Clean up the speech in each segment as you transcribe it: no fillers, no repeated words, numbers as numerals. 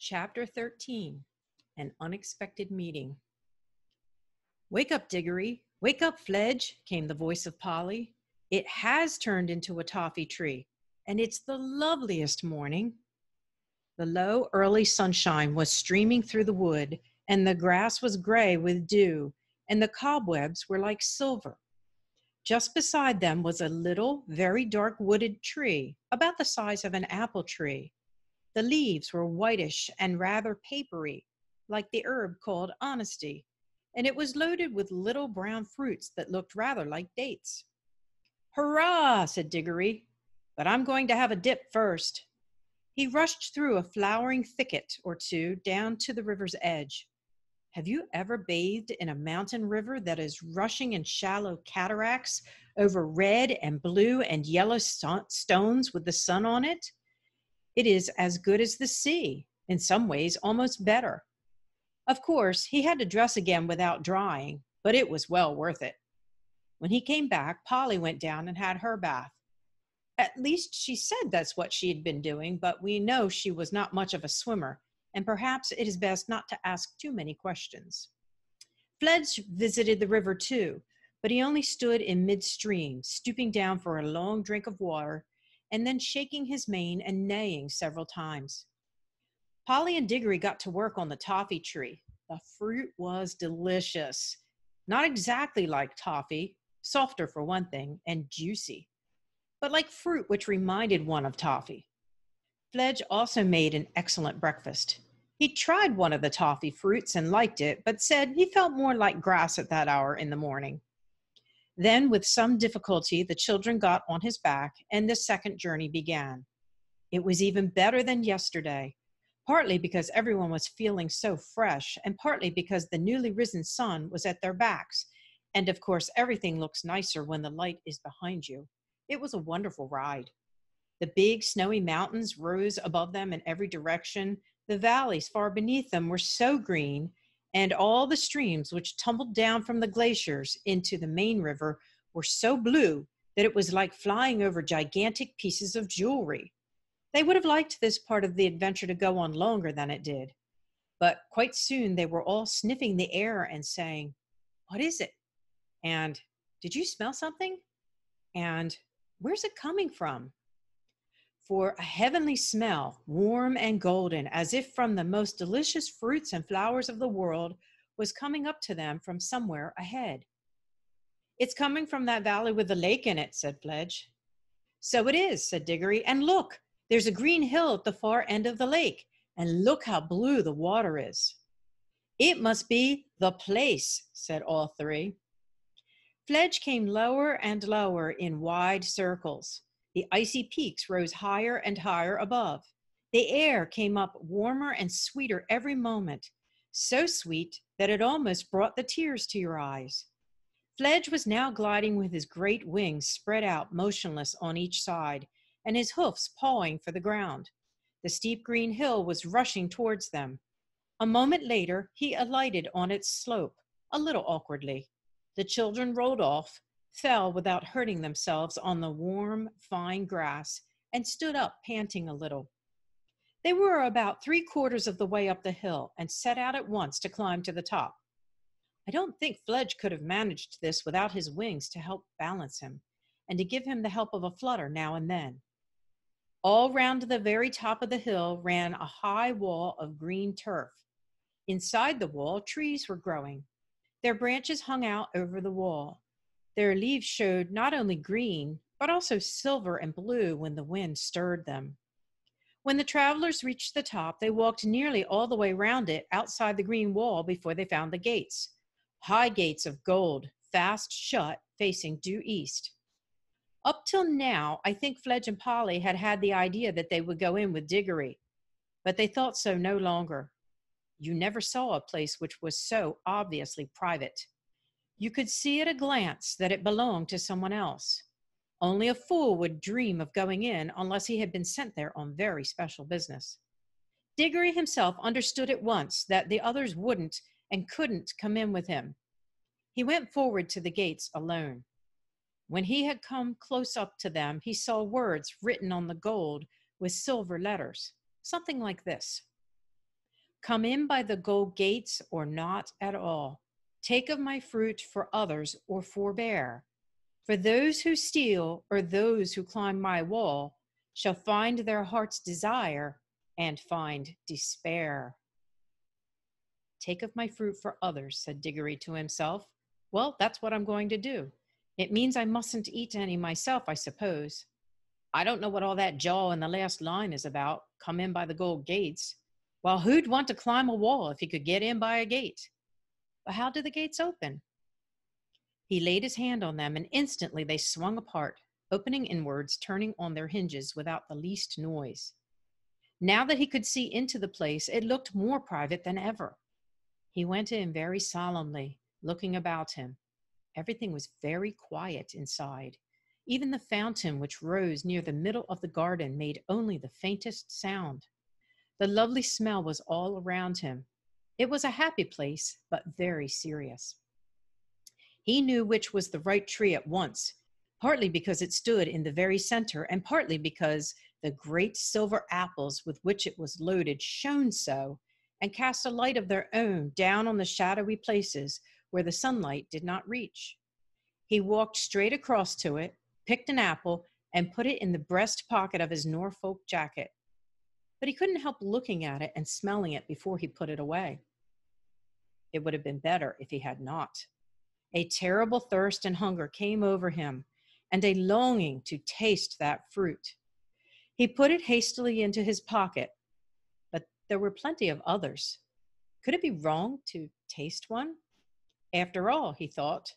Chapter 13, An Unexpected Meeting. "Wake up, Digory! Wake up, Fledge!" came the voice of Polly. "It has turned into a toffee tree, and it's the loveliest morning." The low, early sunshine was streaming through the wood, and the grass was gray with dew, and the cobwebs were like silver. Just beside them was a little, very dark wooded tree, about the size of an apple tree. The leaves were whitish and rather papery, like the herb called honesty, and it was loaded with little brown fruits that looked rather like dates. "Hurrah!" said Digory, "but I'm going to have a dip first." He rushed through a flowering thicket or two down to the river's edge. Have you ever bathed in a mountain river that is rushing in shallow cataracts over red and blue and yellow stones with the sun on it? It is as good as the sea, in some ways almost better. Of course, he had to dress again without drying, but it was well worth it. When he came back, Polly went down and had her bath. At least she said that's what she had been doing, but we know she was not much of a swimmer, and perhaps it is best not to ask too many questions. Fledge visited the river too, but he only stood in midstream, stooping down for a long drink of water, and then shaking his mane and neighing several times. Polly and Digory got to work on the toffee tree. The fruit was delicious. Not exactly like toffee, softer for one thing, and juicy, but like fruit which reminded one of toffee. Fledge also made an excellent breakfast. He tried one of the toffee fruits and liked it, but said he felt more like grass at that hour in the morning. Then, with some difficulty, the children got on his back, and the second journey began. It was even better than yesterday, partly because everyone was feeling so fresh, and partly because the newly risen sun was at their backs, and of course everything looks nicer when the light is behind you. It was a wonderful ride. The big snowy mountains rose above them in every direction. The valleys far beneath them were so green, and all the streams which tumbled down from the glaciers into the main river were so blue that it was like flying over gigantic pieces of jewelry. They would have liked this part of the adventure to go on longer than it did. But quite soon they were all sniffing the air and saying, "What is it?" And "Did you smell something?" And "Where's it coming from?" For a heavenly smell, warm and golden, as if from the most delicious fruits and flowers of the world, was coming up to them from somewhere ahead. "It's coming from that valley with the lake in it," said Fledge. "So it is," said Digory, "and look, there's a green hill at the far end of the lake, and look how blue the water is." "It must be the place," said all three. Fledge came lower and lower in wide circles. The icy peaks rose higher and higher above. The air came up warmer and sweeter every moment, so sweet that it almost brought the tears to your eyes. Fledge was now gliding with his great wings spread out motionless on each side, and his hoofs pawing for the ground. The steep green hill was rushing towards them. A moment later, he alighted on its slope, a little awkwardly. The children rolled off, fell without hurting themselves on the warm, fine grass, and stood up panting a little. They were about 3/4 of the way up the hill and set out at once to climb to the top. I don't think Fledge could have managed this without his wings to help balance him and to give him the help of a flutter now and then. All round the very top of the hill ran a high wall of green turf. Inside the wall, trees were growing. Their branches hung out over the wall. Their leaves showed not only green, but also silver and blue when the wind stirred them. When the travelers reached the top, they walked nearly all the way round it outside the green wall before they found the gates. High gates of gold, fast shut, facing due east. Up till now, I think Fledge and Polly had had the idea that they would go in with Digory, but they thought so no longer. You never saw a place which was so obviously private. You could see at a glance that it belonged to someone else. Only a fool would dream of going in unless he had been sent there on very special business. Digory himself understood at once that the others wouldn't and couldn't come in with him. He went forward to the gates alone. When he had come close up to them, he saw words written on the gold with silver letters, something like this: Come in by the gold gates or not at all. Take of my fruit for others or forbear. For those who steal or those who climb my wall shall find their heart's desire and find despair. Take of my fruit for others, said Digory to himself. Well, that's what I'm going to do. It means I mustn't eat any myself, I suppose. I don't know what all that jaw in the last line is about. Come in by the gold gates. Well, who'd want to climb a wall if he could get in by a gate? But how do the gates open? He laid his hand on them, and instantly they swung apart, opening inwards, turning on their hinges without the least noise. Now that he could see into the place, it looked more private than ever. He went in very solemnly, looking about him. Everything was very quiet inside. Even the fountain, which rose near the middle of the garden, made only the faintest sound. The lovely smell was all around him. It was a happy place, but very serious. He knew which was the right tree at once, partly because it stood in the very center, and partly because the great silver apples with which it was loaded shone so, and cast a light of their own down on the shadowy places where the sunlight did not reach. He walked straight across to it, picked an apple, and put it in the breast pocket of his Norfolk jacket. But he couldn't help looking at it and smelling it before he put it away. It would have been better if he had not. A terrible thirst and hunger came over him, and a longing to taste that fruit. He put it hastily into his pocket, but there were plenty of others. Could it be wrong to taste one? After all, he thought,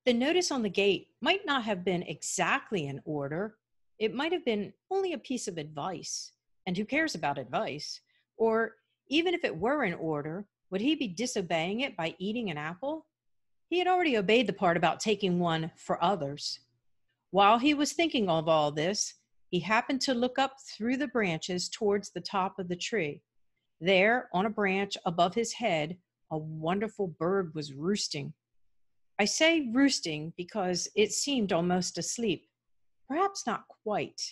the notice on the gate might not have been exactly an order. It might have been only a piece of advice. And who cares about advice? Or even if it were an order, would he be disobeying it by eating an apple? He had already obeyed the part about taking one for others. While he was thinking of all this, he happened to look up through the branches towards the top of the tree. There, on a branch above his head, a wonderful bird was roosting. I say roosting because it seemed almost asleep. Perhaps not quite.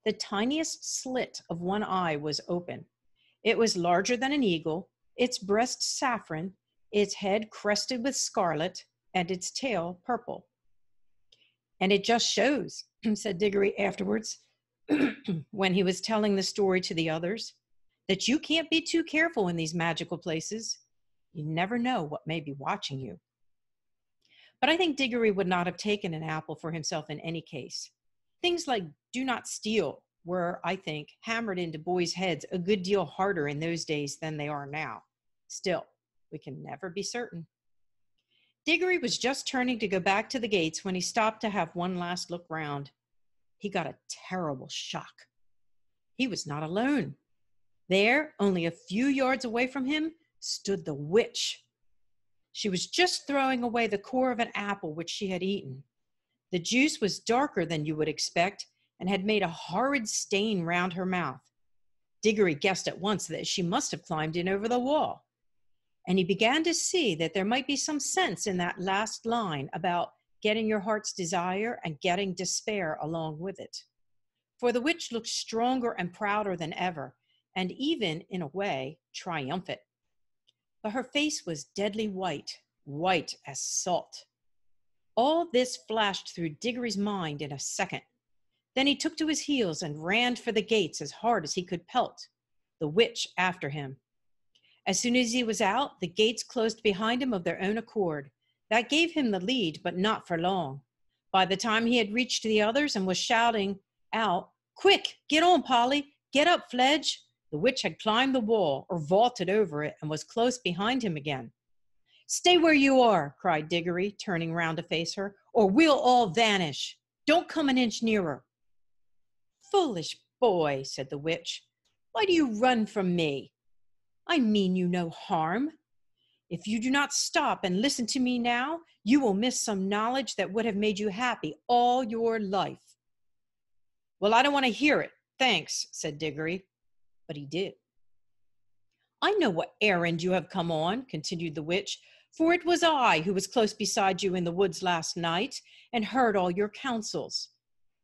The tiniest slit of one eye was open. It was larger than an eagle, its breast saffron, its head crested with scarlet, and its tail purple. And it just shows, said Digory afterwards, when he was telling the story to the others, that you can't be too careful in these magical places. You never know what may be watching you. But I think Digory would not have taken an apple for himself in any case. Things like do not steal were, I think, hammered into boys' heads a good deal harder in those days than they are now. Still, we can never be certain. Digory was just turning to go back to the gates when he stopped to have one last look round. He got a terrible shock. He was not alone. There, only a few yards away from him, stood the witch. She was just throwing away the core of an apple which she had eaten. The juice was darker than you would expect and had made a horrid stain round her mouth. Digory guessed at once that she must have climbed in over the wall. And he began to see that there might be some sense in that last line about getting your heart's desire and getting despair along with it. For the witch looked stronger and prouder than ever, and even, in a way, triumphant. But her face was deadly white, white as salt. All this flashed through Digory's mind in a second. Then he took to his heels and ran for the gates as hard as he could pelt, the witch after him. As soon as he was out, the gates closed behind him of their own accord. That gave him the lead, but not for long. By the time he had reached the others and was shouting out, "Quick, get on, Polly, get up, Fledge," the witch had climbed the wall or vaulted over it and was close behind him again. "Stay where you are," cried Digory, turning round to face her, "or we'll all vanish. Don't come an inch nearer." "Foolish boy," said the witch, "why do you run from me? I mean you no harm. If you do not stop and listen to me now, you will miss some knowledge that would have made you happy all your life." "Well, I don't want to hear it, thanks," said Digory. But he did. "I know what errand you have come on," continued the witch, "for it was I who was close beside you in the woods last night and heard all your counsels.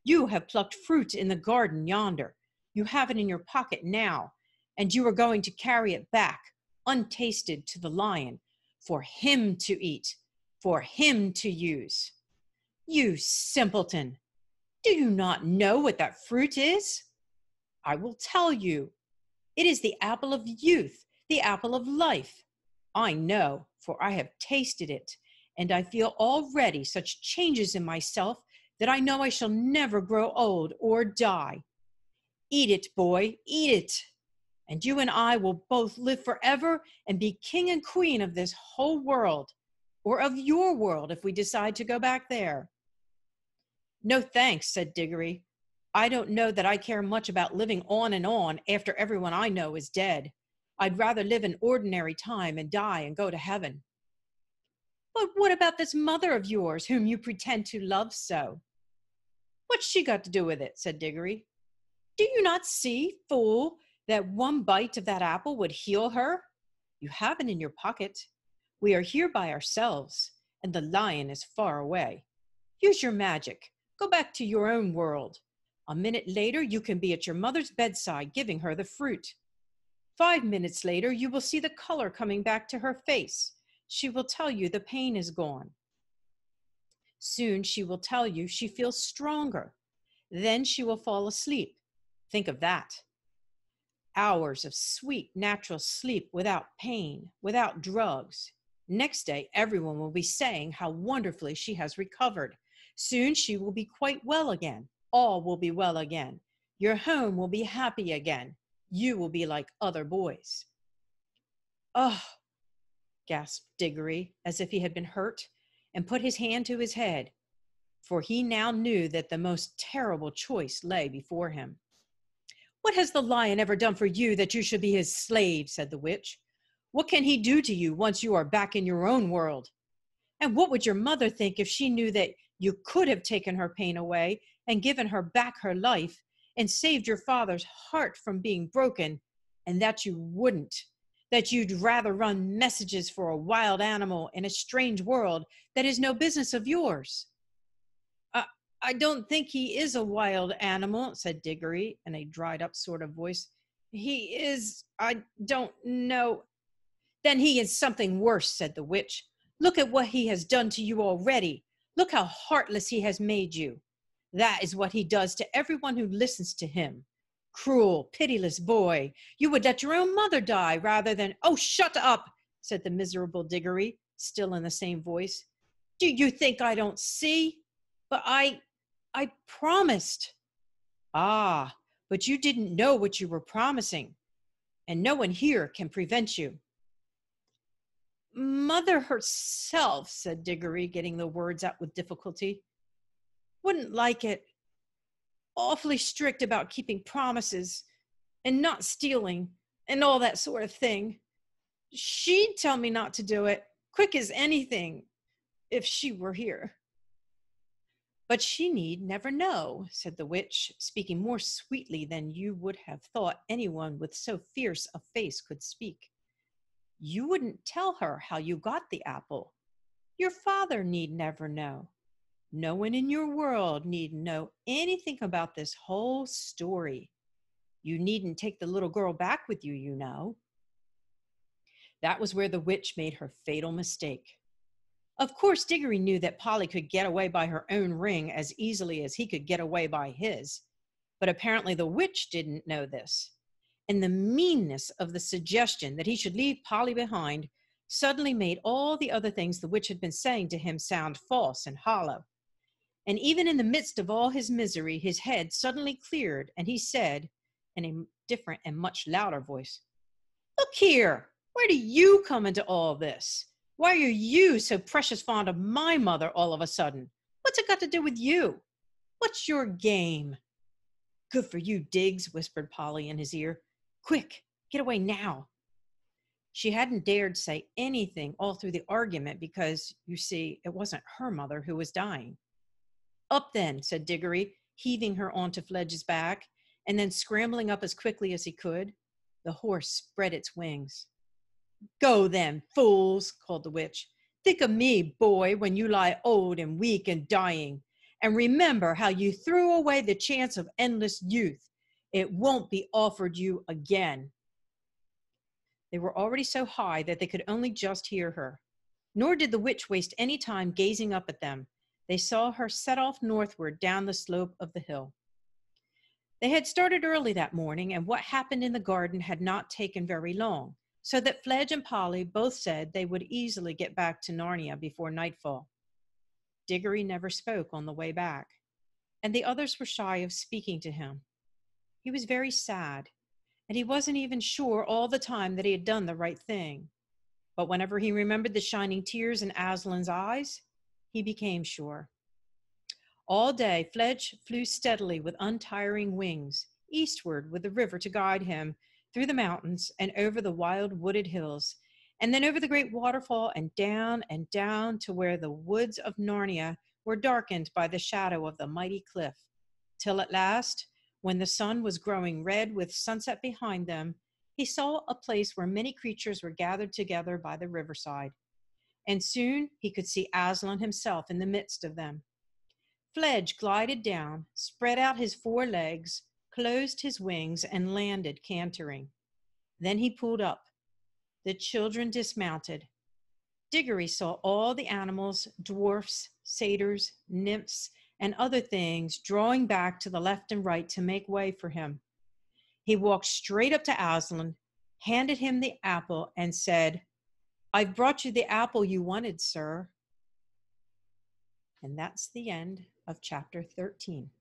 You have plucked fruit in the garden yonder. You have it in your pocket now, and you are going to carry it back. untasted to the lion, for him to eat, for him to use. You simpleton! Do you not know what that fruit is? I will tell you. It is the apple of youth, the apple of life. I know, for I have tasted it, and I feel already such changes in myself that I know I shall never grow old or die. Eat it, boy, eat it, and you and I will both live forever and be king and queen of this whole world, or of your world if we decide to go back there. No thanks, said Digory. I don't know that I care much about living on and on after everyone I know is dead. I'd rather live in ordinary time and die and go to heaven. But what about this mother of yours whom you pretend to love so? What's she got to do with it? Said Digory. Do you not see, fool, that one bite of that apple would heal her? You have it in your pocket. We are here by ourselves, and the lion is far away. Use your magic. Go back to your own world. A minute later, you can be at your mother's bedside giving her the fruit. 5 minutes later, you will see the color coming back to her face. She will tell you the pain is gone. Soon she will tell you she feels stronger. Then she will fall asleep. Think of that. Hours of sweet, natural sleep without pain, without drugs. Next day, everyone will be saying how wonderfully she has recovered. Soon she will be quite well again. All will be well again. Your home will be happy again. You will be like other boys. Oh, gasped Digory, as if he had been hurt, and put his hand to his head, for he now knew that the most terrible choice lay before him. What has the lion ever done for you that you should be his slave? Said the witch. What can he do to you once you are back in your own world? And what would your mother think if she knew that you could have taken her pain away and given her back her life and saved your father's heart from being broken, and that you wouldn't, that you'd rather run messages for a wild animal in a strange world that is no business of yours? I don't think he is a wild animal, said Digory in a dried up sort of voice. He is, I don't know. Then he is something worse, said the witch. Look at what he has done to you already. Look how heartless he has made you. That is what he does to everyone who listens to him. Cruel, pitiless boy, you would let your own mother die rather than— Oh, shut up, said the miserable Digory, still in the same voice. Do you think I don't see? But I promised. Ah, but you didn't know what you were promising, and no one here can prevent you. Mother herself, said Digory, getting the words out with difficulty, wouldn't like it. Awfully strict about keeping promises and not stealing and all that sort of thing. She'd tell me not to do it, quick as anything, if she were here. But she need never know, said the witch, speaking more sweetly than you would have thought anyone with so fierce a face could speak. You wouldn't tell her how you got the apple. Your father need never know. No one in your world need know anything about this whole story. You needn't take the little girl back with you, you know. That was where the witch made her fatal mistake. Of course, Digory knew that Polly could get away by her own ring as easily as he could get away by his, but apparently the witch didn't know this. And the meanness of the suggestion that he should leave Polly behind suddenly made all the other things the witch had been saying to him sound false and hollow. And even in the midst of all his misery, his head suddenly cleared, and he said, in a different and much louder voice, Look here, where do you come into all this? Why are you so precious fond of my mother all of a sudden? What's it got to do with you? What's your game? Good for you, Diggs, whispered Polly in his ear. Quick, get away now. She hadn't dared say anything all through the argument because, you see, it wasn't her mother who was dying. Up then, said Digory, heaving her onto Fledge's back, and then scrambling up as quickly as he could. The horse spread its wings. Go then, fools, called the witch. Think of me, boy, when you lie old and weak and dying, and remember how you threw away the chance of endless youth. It won't be offered you again. They were already so high that they could only just hear her. Nor did the witch waste any time gazing up at them. They saw her set off northward down the slope of the hill. They had started early that morning, and what happened in the garden had not taken very long, so that Fledge and Polly both said they would easily get back to Narnia before nightfall. Digory never spoke on the way back, and the others were shy of speaking to him. He was very sad, and he wasn't even sure all the time that he had done the right thing. But whenever he remembered the shining tears in Aslan's eyes, he became sure. All day, Fledge flew steadily with untiring wings, eastward with the river to guide him, through the mountains and over the wild wooded hills, and then over the great waterfall and down to where the woods of Narnia were darkened by the shadow of the mighty cliff, till at last, when the sun was growing red with sunset behind them, he saw a place where many creatures were gathered together by the riverside, and soon he could see Aslan himself in the midst of them. Fledge glided down, spread out his 4 legs, closed his wings, and landed cantering. Then he pulled up. The children dismounted. Digory saw all the animals, dwarfs, satyrs, nymphs, and other things drawing back to the left and right to make way for him. He walked straight up to Aslan, handed him the apple, and said, "I've brought you the apple you wanted, sir." And that's the end of chapter 13.